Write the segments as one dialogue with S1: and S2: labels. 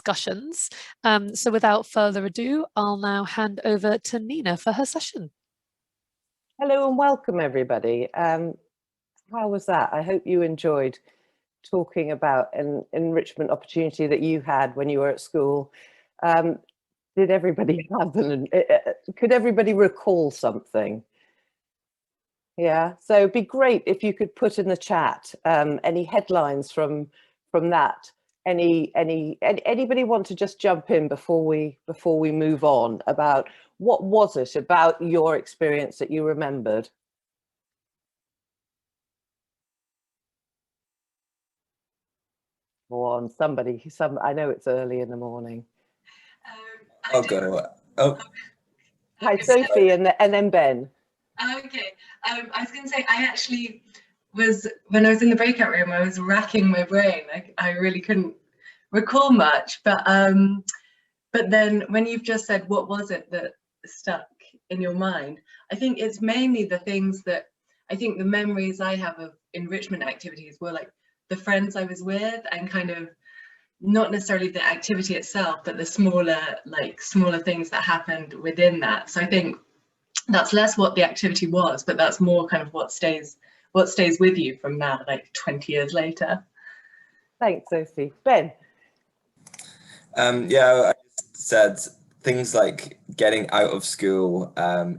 S1: discussions. So without further ado, I'll now hand over to Nina for her session.
S2: Hello and welcome everybody. How was that? I hope you enjoyed talking about an enrichment opportunity that you had when you were at school. Did everybody have them? Could everybody recall something? Yeah, so it'd be great if you could put in the chat any headlines from that. Anybody want to just jump in before we move on about what was it about your experience that you remembered? Go on, somebody. I know it's early in the morning.
S3: I'll go. Oh,
S2: hi, Sophie, and then Ben.
S4: Okay, I was going to say, I actually was, when I was in the breakout room, I was racking my brain. I really couldn't recall much, but then when you've just said, what was it that stuck in your mind? I think it's mainly the things that, I think the memories I have of enrichment activities were like the friends I was with, and kind of not necessarily the activity itself, but the smaller things that happened within that. So I think that's less what the activity was, but that's more kind of what stays with you from now, like 20 years later.
S2: Thanks, Sophie. Ben.
S3: Yeah, I just said things like getting out of school,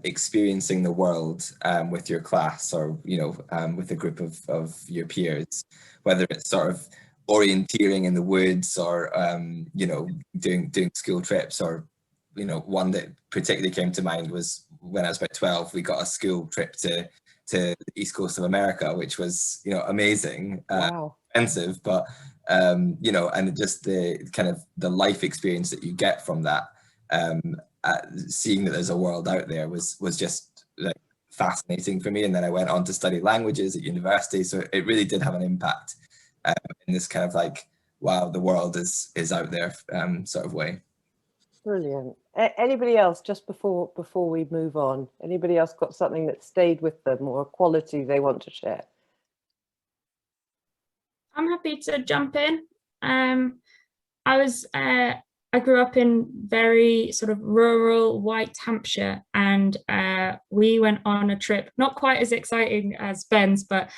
S3: experiencing the world with your class, or with a group of your peers, whether it's sort of orienteering in the woods, or doing school trips, or one that particularly came to mind was when I was about 12. We got a school trip to the east coast of America, which was amazing.
S2: Wow.
S3: Expensive, but and just the kind of the life experience that you get from that, seeing that there's a world out there was just like fascinating for me. And then I went on to study languages at university, so it really did have an impact in this kind of like, wow, the world is out there sort of way.
S2: Brilliant. Anybody else, just before we move on, anybody else got something that stayed with them or a quality they want to share?
S5: I'm happy to jump in. I grew up in very sort of rural White Hampshire, and we went on a trip, not quite as exciting as Ben's, but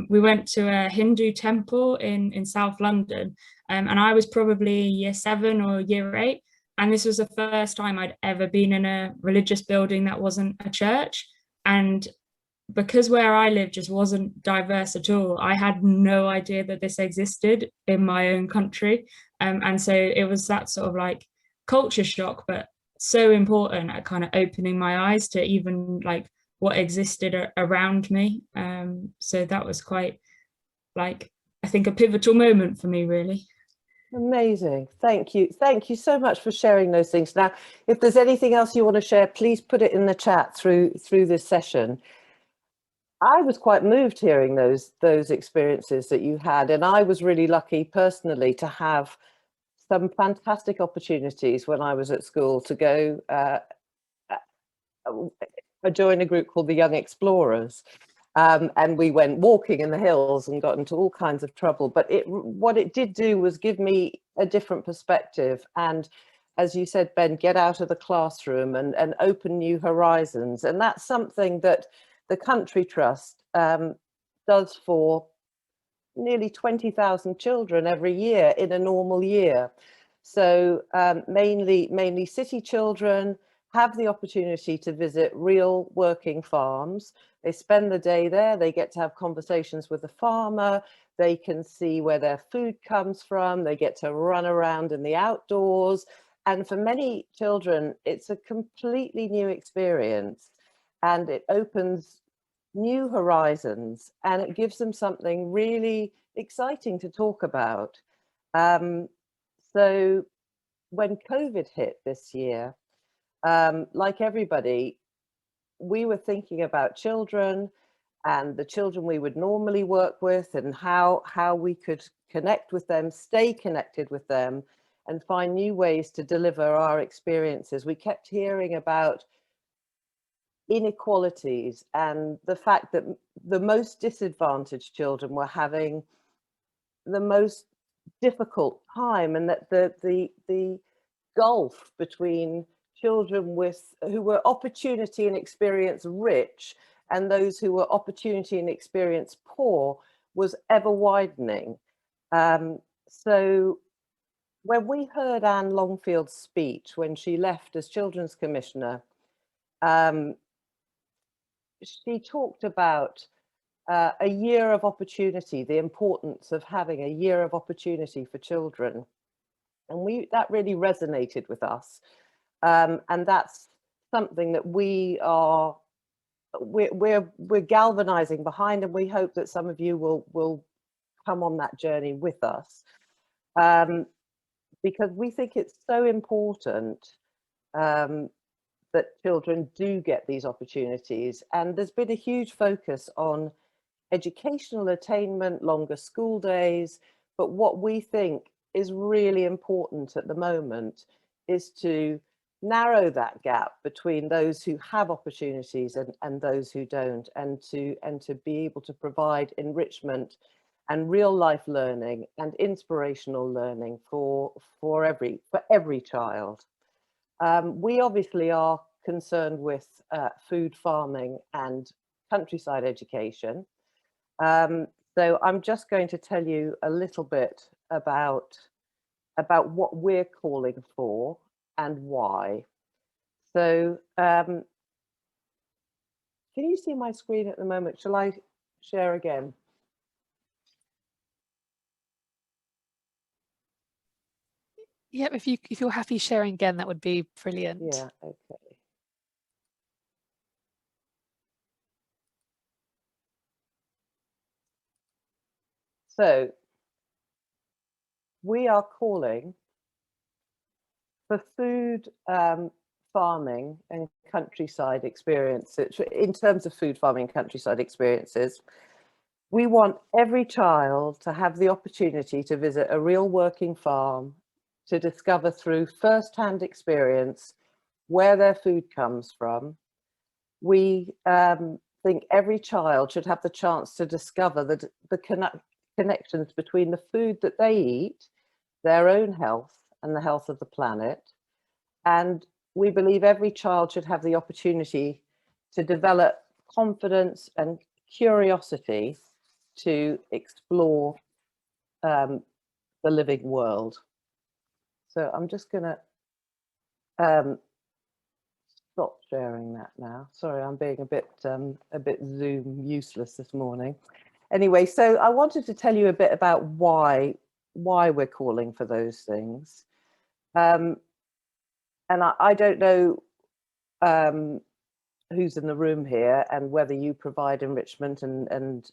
S5: we went to a Hindu temple in South London, and I was probably year 7 or year 8, and this was the first time I'd ever been in a religious building that wasn't a church. And because where I lived just wasn't diverse at all, I had no idea that this existed in my own country. And so it was that sort of like culture shock, but so important at kind of opening my eyes to even like what existed around me. So that was quite like, I think, a pivotal moment for me, really.
S2: Amazing. Thank you so much for sharing those things. Now, if there's anything else you want to share, please put it in the chat through this session. I was quite moved hearing those experiences that you had, and I was really lucky personally to have some fantastic opportunities when I was at school to go join a group called the Young Explorers, and we went walking in the hills and got into all kinds of trouble. But what it did do was give me a different perspective, and as you said, Ben, get out of the classroom and open new horizons. And that's something that the Country Trust does for nearly 20,000 children every year in a normal year. So mainly city children have the opportunity to visit real working farms. They spend the day there, they get to have conversations with the farmer, they can see where their food comes from, they get to run around in the outdoors. And for many children, it's a completely new experience, and it opens new horizons, and it gives them something really exciting to talk about. So when COVID hit this year, like everybody, we were thinking about children and the children we would normally work with, and how we could connect with them, stay connected with them, and find new ways to deliver our experiences. We kept hearing about inequalities and the fact that the most disadvantaged children were having the most difficult time, and that the gulf between children who were opportunity and experience rich and those who were opportunity and experience poor was ever widening. So when we heard Anne Longfield's speech when she left as Children's Commissioner, she talked about a year of opportunity, the importance of having a year of opportunity for children. And that really resonated with us. And that's something that we're galvanizing behind, and we hope that some of you will come on that journey with us. Because we think it's so important that children do get these opportunities. And there's been a huge focus on educational attainment, longer school days, but what we think is really important at the moment is to narrow that gap between those who have opportunities and those who don't, and to be able to provide enrichment and real life learning and inspirational learning for every child. We obviously are concerned with food farming and countryside education. So I'm just going to tell you a little bit about what we're calling for and why. So can you see my screen at the moment? Shall I share again?
S1: Yep, if you're happy sharing again, that would be brilliant.
S2: Yeah, okay. So we are calling for food farming and countryside experiences. In terms of food farming and countryside experiences, we want every child to have the opportunity to visit a real working farm, to discover through first-hand experience where their food comes from. We think every child should have the chance to discover the connections between the food that they eat, their own health, and the health of the planet. And we believe every child should have the opportunity to develop confidence and curiosity to explore the living world. So I'm just going to stop sharing that now. Sorry, I'm being a bit Zoom useless this morning. Anyway, so I wanted to tell you a bit about why we're calling for those things. And I don't know who's in the room here and whether you provide enrichment and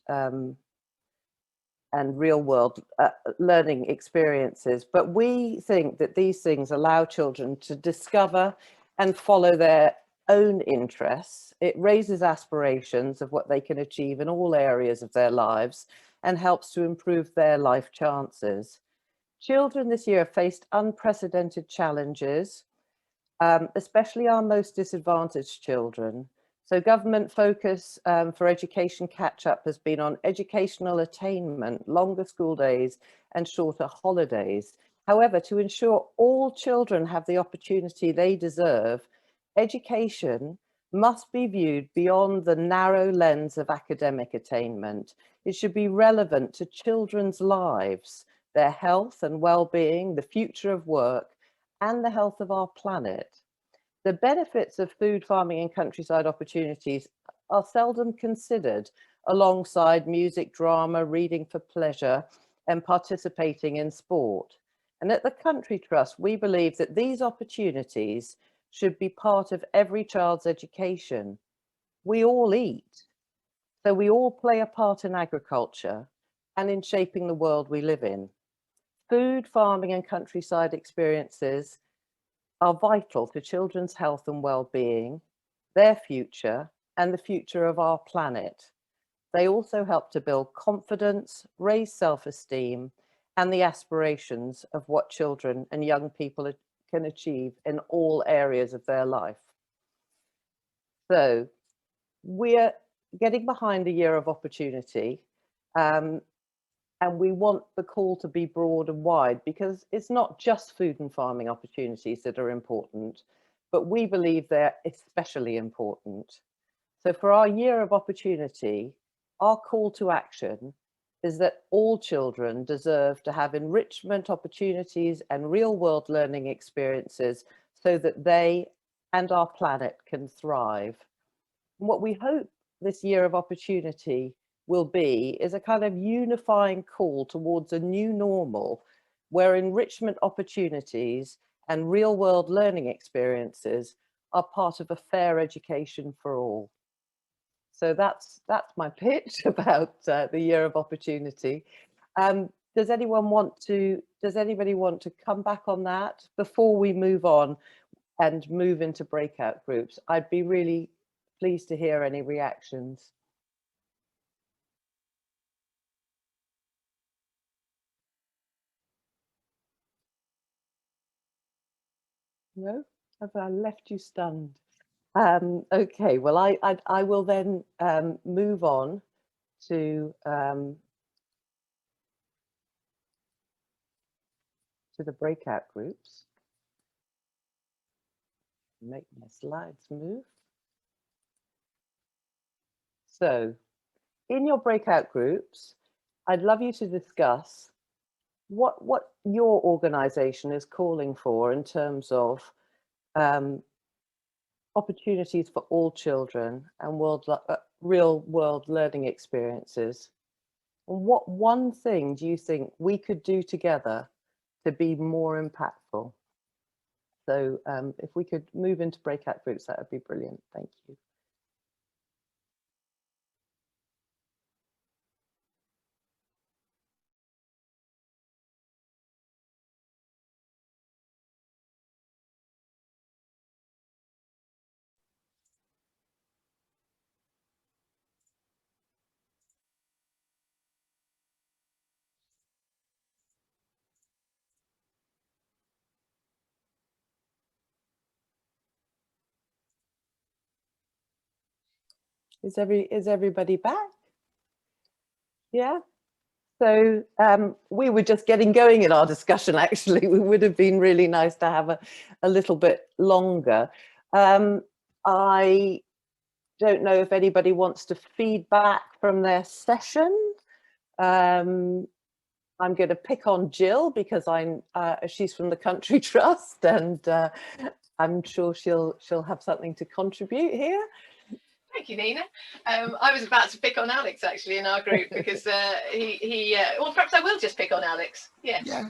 S2: real world learning experiences, but we think that these things allow children to discover and follow their own interests. It raises aspirations of what they can achieve in all areas of their lives and helps to improve their life chances. Children this year have faced unprecedented challenges, especially our most disadvantaged children. So government focus for education catch-up has been on educational attainment, longer school days and shorter holidays. However, to ensure all children have the opportunity they deserve, education must be viewed beyond the narrow lens of academic attainment. It should be relevant to children's lives, their health and well-being, the future of work, and the health of our planet. The benefits of food farming and countryside opportunities are seldom considered alongside music, drama, reading for pleasure, and participating in sport. And at the Country Trust, we believe that these opportunities should be part of every child's education. We all eat, so we all play a part in agriculture and in shaping the world we live in. Food, farming, and countryside experiences are vital to children's health and well-being, their future, and the future of our planet. They also help to build confidence, raise self-esteem, and the aspirations of what children and young people can achieve in all areas of their life. So we're getting behind a year of opportunity. And we want the call to be broad and wide, because it's not just food and farming opportunities that are important, but we believe they're especially important. So for our year of opportunity, our call to action is that all children deserve to have enrichment opportunities and real world learning experiences so that they and our planet can thrive. And what we hope this year of opportunity will be is a kind of unifying call towards a new normal where enrichment opportunities and real world learning experiences are part of a fair education for all. So that's my pitch about the year of opportunity. Does anybody want to come back on that before we move on and move into breakout groups? I'd be really pleased to hear any reactions. No? Have I left you stunned? Okay, well, I will then move on to the breakout groups. Make my slides move. So, in your breakout groups, I'd love you to discuss what your organisation is calling for in terms of opportunities for all children and real world learning experiences. And what one thing do you think we could do together to be more impactful? So if we could move into breakout groups, that would be brilliant. Thank you. Is everybody back? Yeah. So we were just getting going in our discussion, actually. It would have been really nice to have a little bit longer. I don't know if anybody wants to feedback from their session. I'm going to pick on Jill because she's from the Country Trust, and I'm sure she'll have something to contribute here.
S6: Thank you, Nina. I was about to pick on Alex actually in our group because well, perhaps I will just pick on Alex. Yes.
S7: Yeah,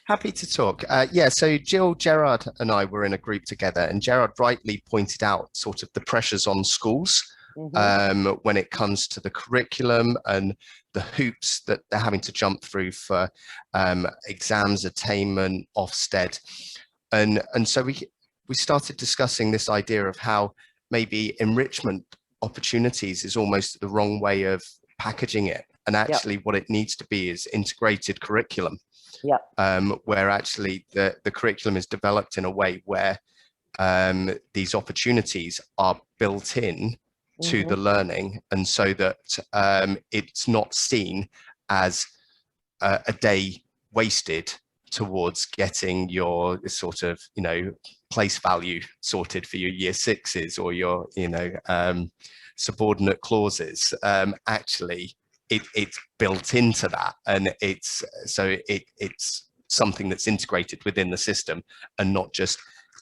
S7: happy to talk. Yeah, so Jill, Gerard and I were in a group together, and Gerard rightly pointed out sort of the pressures on schools when it comes to the curriculum and the hoops that they're having to jump through for exams, attainment, Ofsted. And so we started discussing this idea of how maybe enrichment opportunities is almost the wrong way of packaging it. And actually what it needs to be is integrated curriculum, where actually the curriculum is developed in a way where these opportunities are built in to the learning, and so that it's not seen as a day wasted towards getting your sort of, place value sorted for your year sixes or your, subordinate clauses. Actually, it's built into that, and it's something that's integrated within the system and not just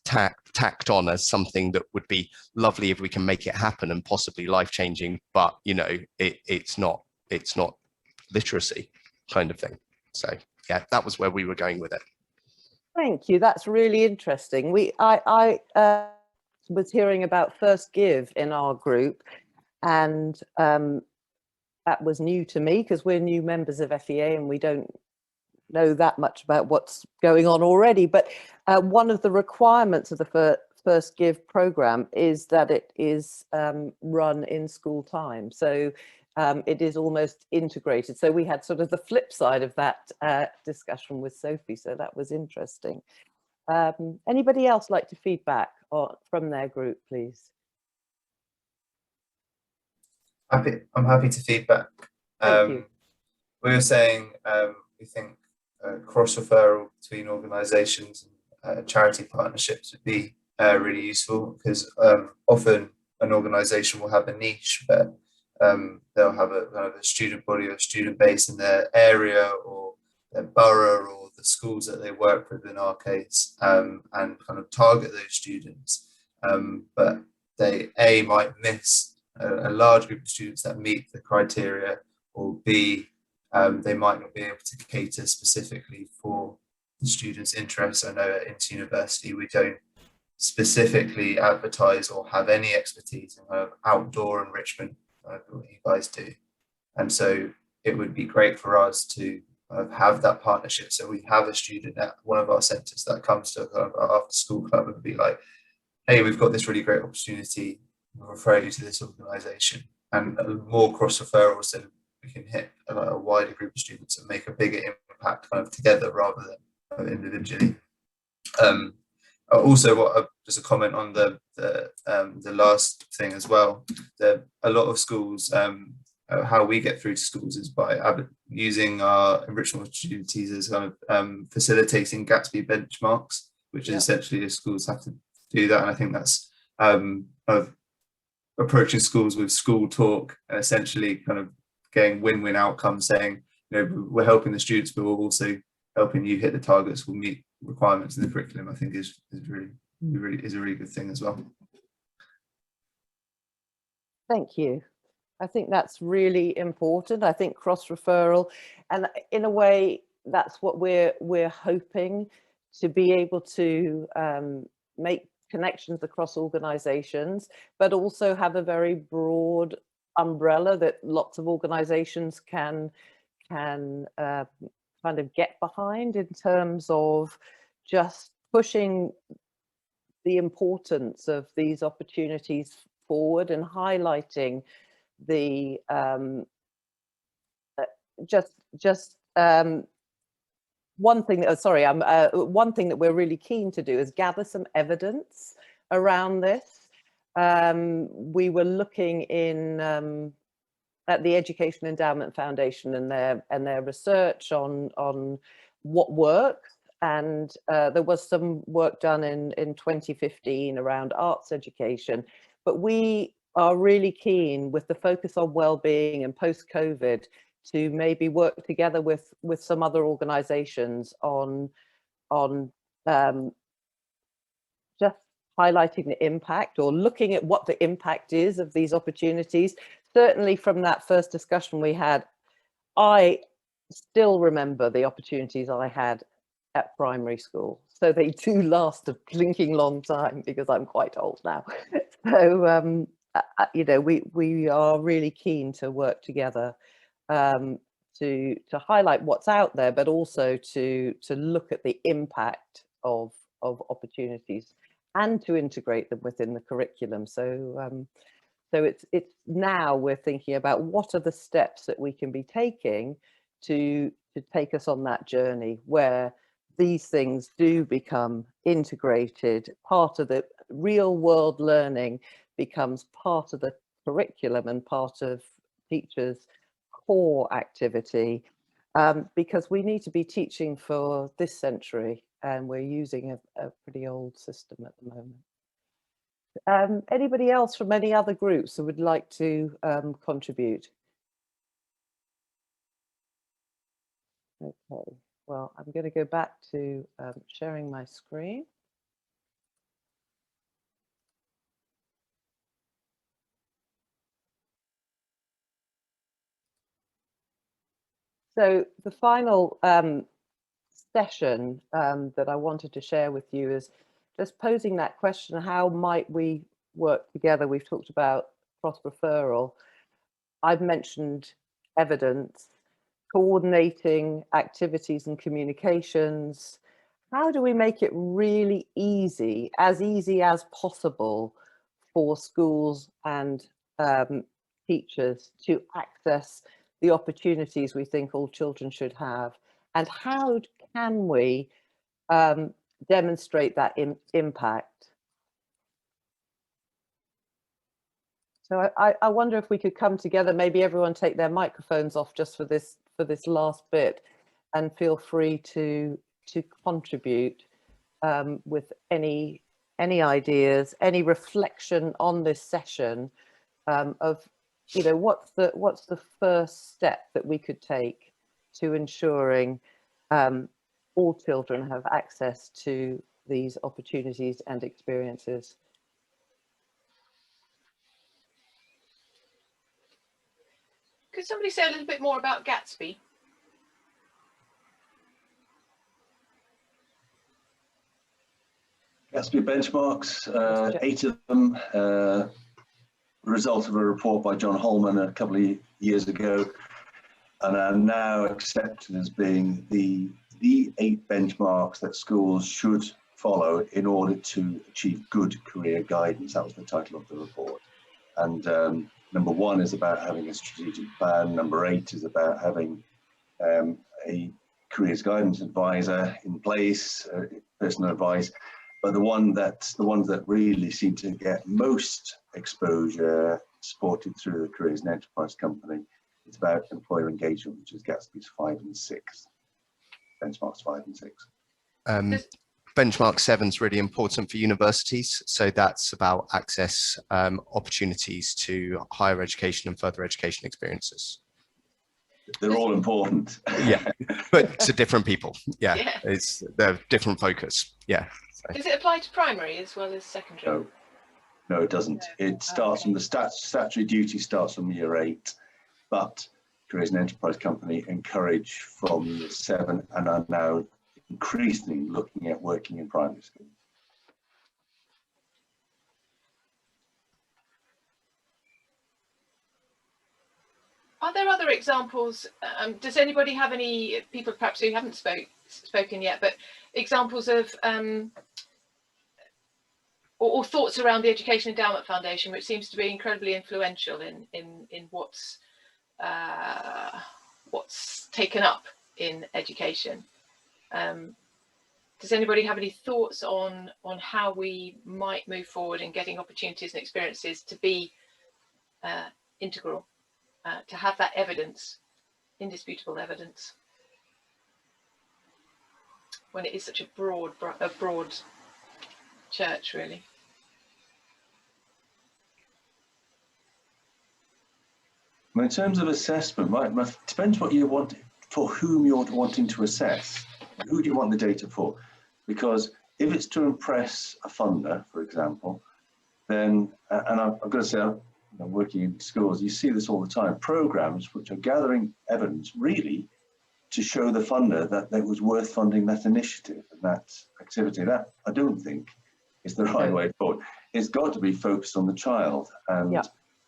S7: tacked on as something that would be lovely if we can make it happen and possibly life-changing, but it's not literacy kind of thing. So yeah, that was where we were going with it.
S2: Thank you. That's really interesting. I was hearing about First Give in our group, and that was new to me because we're new members of FEA and we don't know that much about what's going on already. But one of the requirements of the First Give program is that it is run in school time. So it is almost integrated. So we had sort of the flip side of that discussion with Sophie. So that was interesting. Anybody else like to feedback from their group, please?
S8: I'm happy to feedback.
S2: Thank you.
S8: we were saying we think cross-referral between organisations and charity partnerships would be really useful, because often an organisation will have a niche, but they'll have a kind of a student body or student base in their area or their borough or the schools that they work with in our case, and kind of target those students. But they might miss a large group of students that meet the criteria, or B, they might not be able to cater specifically for the students' interests. I know at Inter University we don't specifically advertise or have any expertise in kind of outdoor enrichment, what you guys do, and so it would be great for us to have that partnership. So we have a student at one of our centres that comes to our after school club and be like, hey, we've got this really great opportunity, we'll refer you to this organisation, and more cross referrals, so we can hit a wider group of students and make a bigger impact kind of together rather than individually. Also, just a comment on the last thing as well, that a lot of schools, how we get through to schools is by using our enrichment opportunities as kind of facilitating Gatsby benchmarks, which is essentially schools have to do that. And I think that's of approaching schools with school talk and essentially kind of getting win-win outcomes, saying, you know, we're helping the students, but we're also helping you hit the targets, will meet requirements in the curriculum. I think is a really good thing as well.
S2: Thank you. I think that's really important. I think cross-referral, and in a way, that's what we're hoping to be able to make connections across organizations, but also have a very broad umbrella that lots of organizations can kind of get behind, in terms of just pushing the importance of these opportunities forward and highlighting the one thing that one thing that we're really keen to do is gather some evidence around this. We were looking in at the Education Endowment Foundation and their research on what works, and there was some work done in 2015 around arts education, but we are really keen, with the focus on well-being and post-COVID, to maybe work together with some other organizations on just highlighting the impact, or looking at what the impact is of these opportunities. Certainly from that first discussion we had, I still remember the opportunities I had at primary school. So they do last a blinking long time, because I'm quite old now. So, you know, we are really keen to work together to highlight what's out there, but also to look at the impact of opportunities and to integrate them within the curriculum. So so it's now we're thinking about what are the steps that we can be taking to take us on that journey, where these things do become integrated, part of the real world learning becomes part of the curriculum and part of teachers' core activity, because we need to be teaching for this century, and we're using a pretty old system at the moment. Anybody else from any other groups who would like to contribute? Okay, well, I'm going to go back to sharing my screen. So the final session that I wanted to share with you is just posing that question: how might we work together? We've talked about cross-referral. I've mentioned evidence, coordinating activities and communications. How do we make it really easy as possible, for schools and teachers to access the opportunities we think all children should have? And how can we demonstrate that impact? So I wonder if we could come together, maybe everyone take their microphones off just for this for this last bit, and feel free to contribute with any ideas, any reflection on this session of, you know, what's the first step that we could take to ensuring all children have access to these opportunities and experiences.
S6: Could somebody say a little bit more about Gatsby?
S9: Gatsby benchmarks, 8 of them, result of a report by John Holman a couple of years ago, and are now accepted as being the 8 benchmarks that schools should follow in order to achieve good career guidance. That was the title of the report. And number 1 is about having a strategic plan. Number 8 is about having a careers guidance advisor in place, personal advice. But the ones that really seem to get most exposure, supported through the Careers and Enterprise Company, it's about employer engagement, which is Gatsby's 5 and 6, benchmarks 5 and 6.
S7: Benchmark 7 is really important for universities. So that's about access opportunities to higher education and further education experiences.
S9: They're all important.
S7: Yeah, but to different people. Yeah, they're different focus. Yeah. So.
S6: Does it apply to primary as well as secondary?
S9: No, it doesn't. It starts from the statutory duty starts from year 8, but Careers and Enterprise Company encourage from year 7 and are now increasingly looking at working in primary school.
S6: Are there other examples? Does anybody have any people perhaps who haven't spoken yet, but examples of or thoughts around the Education Endowment Foundation, which seems to be incredibly influential in what's taken up in education? Does anybody have any thoughts on how we might move forward in getting opportunities and experiences to be integral, to have that evidence, indisputable evidence, when it is such a broad church, really?
S9: Well, in terms of assessment, it depends what you want, for whom you're wanting to assess. Who do you want the data for? Because if it's to impress a funder, for example, then, and I've got to say, I'm working in schools, you see this all the time, programs which are gathering evidence really to show the funder that it was worth funding that initiative and that activity. That I don't think is the right way forward. It's got to be focused on the child,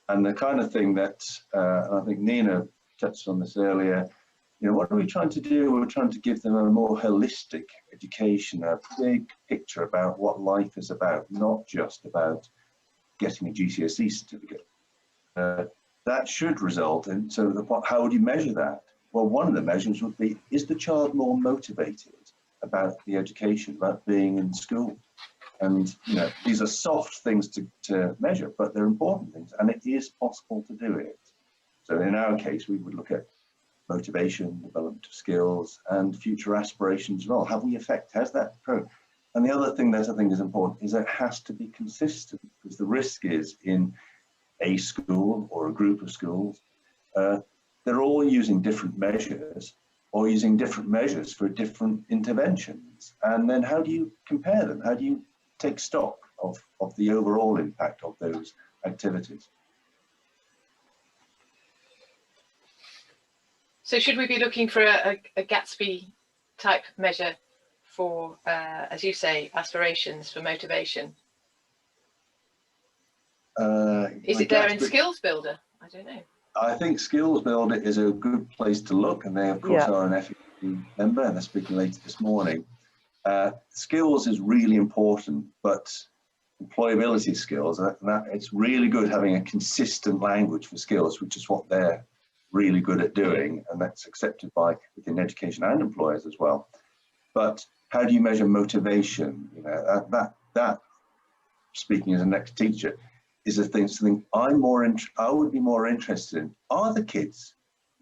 S9: and the kind of thing that I think Nina touched on this earlier. You know, what are we trying to do? We're trying to give them a more holistic education, a big picture about what life is about, not just about getting a GCSE certificate. That should result in, how would you measure that? Well, one of the measures would be, is the child more motivated about the education, about being in school? And, you know, these are soft things to measure, but they're important things, and it is possible to do it. So in our case, we would look at motivation, development of skills, and future aspirations as well. Have we has that grown? And the other thing that I think is important is that it has to be consistent, because the risk is in a school or a group of schools, they're all using different measures or using different measures for different interventions. And then how do you compare them? How do you take stock of the overall impact of those activities?
S6: So should we be looking for a Gatsby type measure for, as you say, aspirations, for motivation? Is it there in Skills Builder? I don't know.
S9: I think Skills Builder is a good place to look, and they of course are an FEC member, and they're speaking later this morning. Skills is really important, but employability skills, it's really good having a consistent language for skills, which is what they're really good at doing, and that's accepted by within education and employers as well. But how do you measure motivation? You know, that speaking as an ex-teacher is a thing. Something I would be more interested in. Are the kids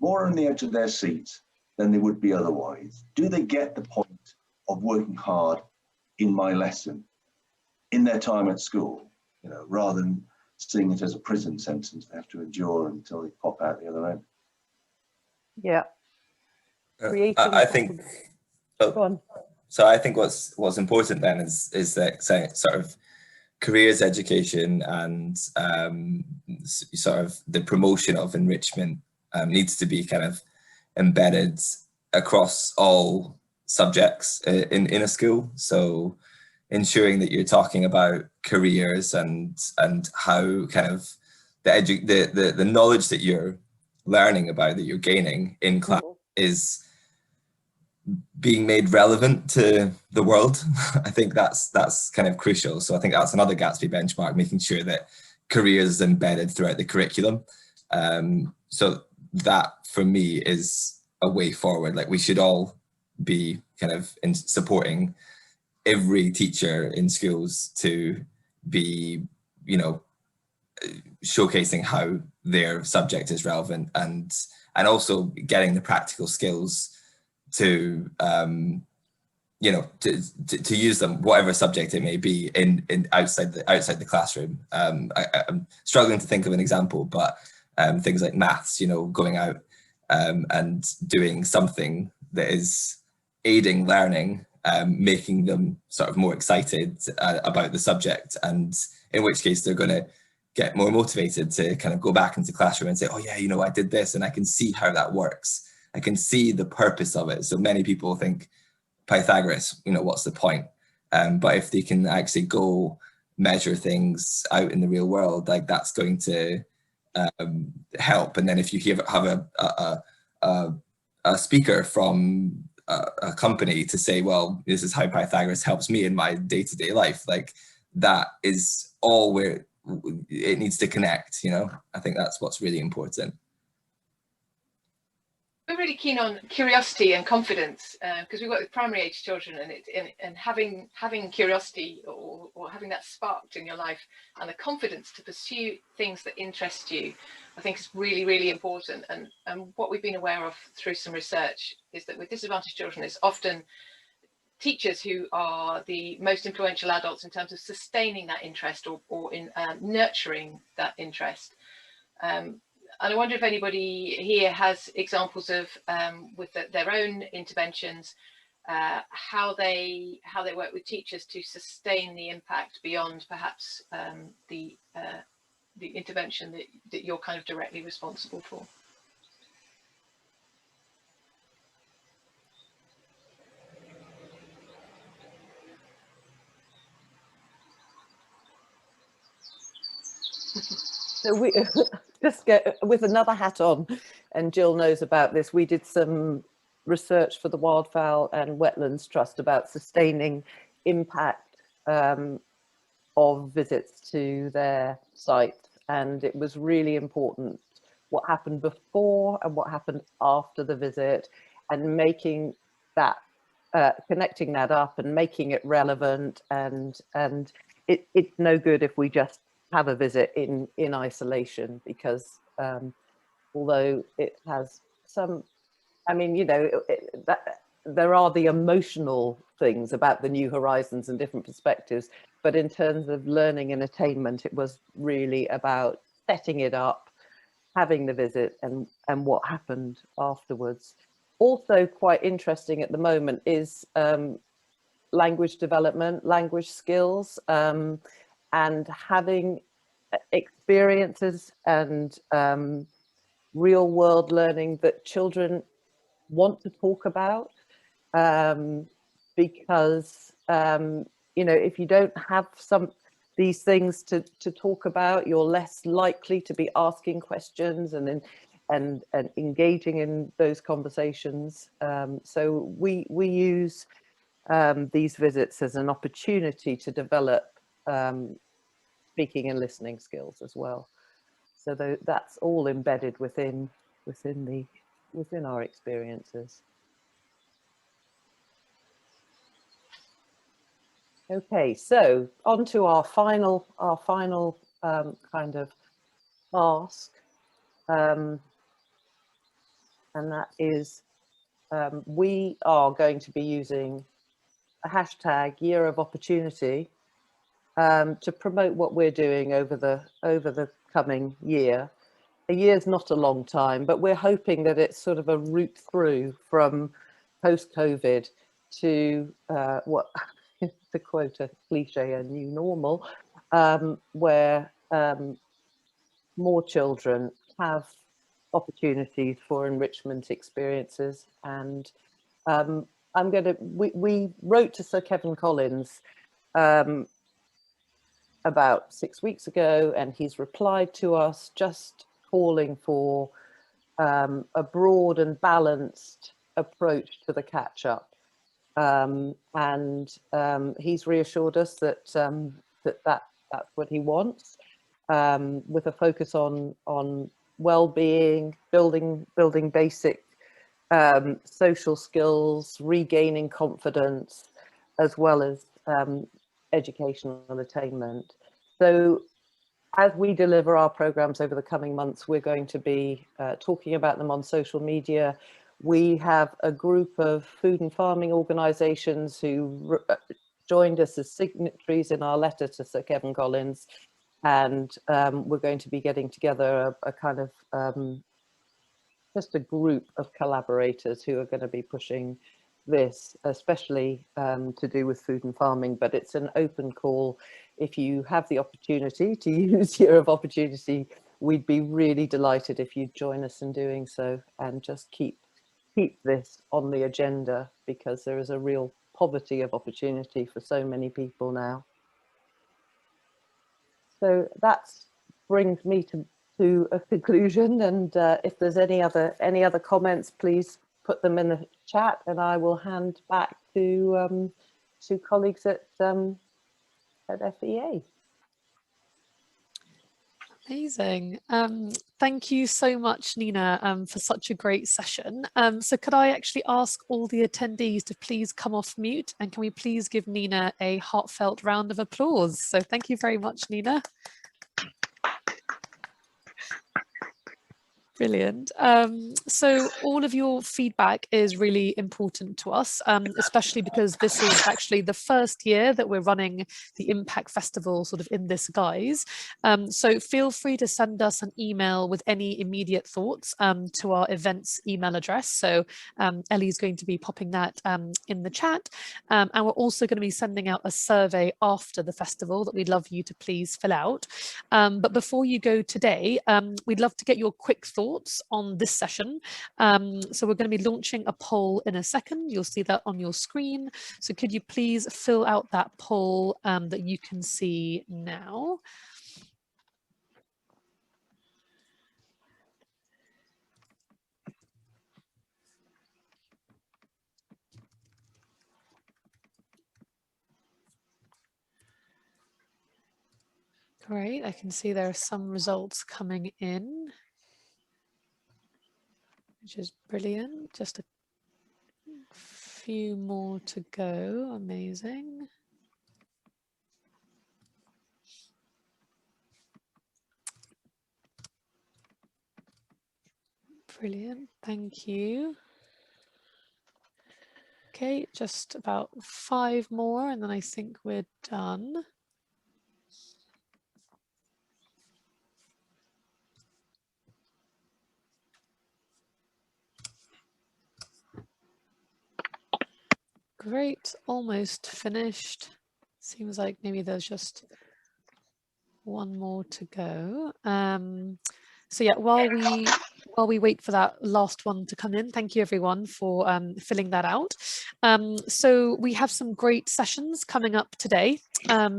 S9: more on the edge of their seats than they would be otherwise? Do they get the point of working hard in my lesson, in their time at school, you know, rather than seeing it as a prison sentence they have to endure until they pop out the other end?
S2: Yeah.
S3: I think.
S2: Go on.
S3: So I think what's important then is that sort of careers education and sort of the promotion of enrichment needs to be kind of embedded across all subjects in a school. So ensuring that you're talking about careers and how kind of the knowledge that you're learning about, that you're gaining in class, is being made relevant to the world. I think that's kind of crucial. So I think that's another Gatsby benchmark, making sure that careers is embedded throughout the curriculum. So that for me is a way forward. Like, we should all be kind of supporting every teacher in schools to be, you know, showcasing how their subject is relevant, and also getting the practical skills to you know, to use them, whatever subject it may be, in outside the classroom. I'm struggling to think of an example, but things like maths, you know, going out and doing something that is aiding learning, making them sort of more excited about the subject, and in which case they're going to get more motivated to kind of go back into classroom and say, oh yeah, you know, I did this and I can see how that works. I can see the purpose of it. So many people think Pythagoras, you know, what's the point? But if they can actually go measure things out in the real world, like, that's going to help. And then if you have a speaker from a company to say, well, this is how Pythagoras helps me in my day-to-day life, like, that is all where it needs to connect, you know. I think that's what's really important.
S6: We're really keen on curiosity and confidence, because we work with primary age children, and having curiosity or having that sparked in your life, and the confidence to pursue things that interest you, I think is really, really important. And what we've been aware of through some research is that with disadvantaged children, it's often teachers who are the most influential adults in terms of sustaining that interest or in nurturing that interest. And I wonder if anybody here has examples of, with their own interventions, how they work with teachers to sustain the impact beyond perhaps the intervention that you're kind of directly responsible for.
S2: So we just get with another hat on, and Jill knows about this. We did some research for the Wildfowl and Wetlands Trust about sustaining impact of visits to their site, and it was really important what happened before and what happened after the visit, and making that connecting that up and making it relevant. And it's no good if we just have a visit in isolation, because although it has some, I mean, you know, that there are the emotional things about the New Horizons and different perspectives, but in terms of learning and attainment, it was really about setting it up, having the visit, and what happened afterwards. Also quite interesting at the moment is language development, language skills, and having experiences and real world learning that children want to talk about, because you know, if you don't have these things to talk about, you're less likely to be asking questions and engaging in those conversations. So we use these visits as an opportunity to develop speaking and listening skills as well. So that's all embedded within our experiences. Okay, so on to our final kind of ask. and that is we are going to be using a hashtag Year of Opportunity to promote what we're doing over the coming year. A year's not a long time, but we're hoping that it's sort of a route through from post-COVID to what, to quote a cliche, a new normal, where more children have opportunities for enrichment experiences. And we wrote to Sir Kevin Collins about 6 weeks ago, and he's replied to us just calling for a broad and balanced approach to the catch-up. He's reassured us that that's what he wants, with a focus on well-being, building basic social skills, regaining confidence, as well as educational attainment. So as we deliver our programs over the coming months, we're going to be talking about them on social media. We have a group of food and farming organisations who joined us as signatories in our letter to Sir Kevin Collins, and we're going to be getting together a kind of just a group of collaborators who are going to be pushing this, especially to do with food and farming, but it's an open call. If you have the opportunity to use Year of Opportunity, we'd be really delighted if you'd join us in doing so, and just keep this on the agenda, because there is a real poverty of opportunity for so many people now. So that brings me to a conclusion, and if there's any other comments, please put them in the chat, and I will hand back to colleagues at FEA.
S1: Amazing. Thank you so much, Nina, for such a great session. So could I actually ask all the attendees to please come off mute, and can we please give Nina a heartfelt round of applause? So thank you very much, Nina. Brilliant. So all of your feedback is really important to us, especially because this is actually the first year that we're running the Impact Festival sort of in this guise. So feel free to send us an email with any immediate thoughts to our events email address. So Ellie's going to be popping that in the chat. And we're also going to be sending out a survey after the festival that we'd love you to please fill out. But before you go today, we'd love to get your quick thoughts on this session. So we're going to be launching a poll in a second. You'll see that on your screen. So could you please fill out that poll that you can see now? Great, I can see there are some results coming in, which is brilliant. Just a few more to go. Amazing. Brilliant, thank you. Okay, just about 5 more and then I think we're done. Great, almost finished. Seems like maybe there's just one more to go. So yeah, while we wait for that last one to come in, thank you everyone for filling that out. So we have some great sessions coming up today.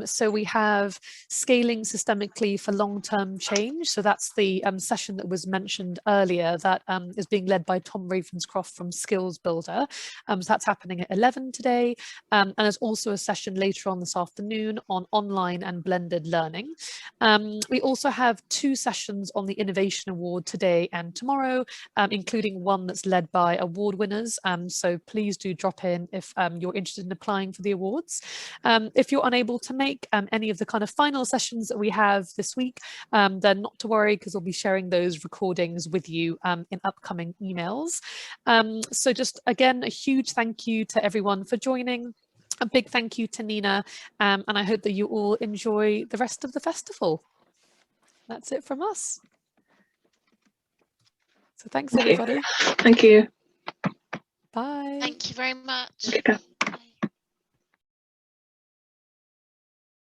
S1: So we have scaling systemically for long-term change. So that's the session that was mentioned earlier that is being led by Tom Ravenscroft from Skills Builder. So that's happening at 11 today. And there's also a session later on this afternoon on online and blended learning. We also have 2 sessions on the Innovation Award today and tomorrow, including one that's led by award winners. So please do drop in if you're interested in applying for the awards. If you're unable able to make any of the kind of final sessions that we have this week, then not to worry, because we'll be sharing those recordings with you in upcoming emails. So just again, a huge thank you to everyone for joining. A big thank you to Nina, and I hope that you all enjoy the rest of the festival. That's it from us. So thanks, everybody.
S4: Thank you.
S1: Bye.
S10: Thank you very much.
S4: Okay.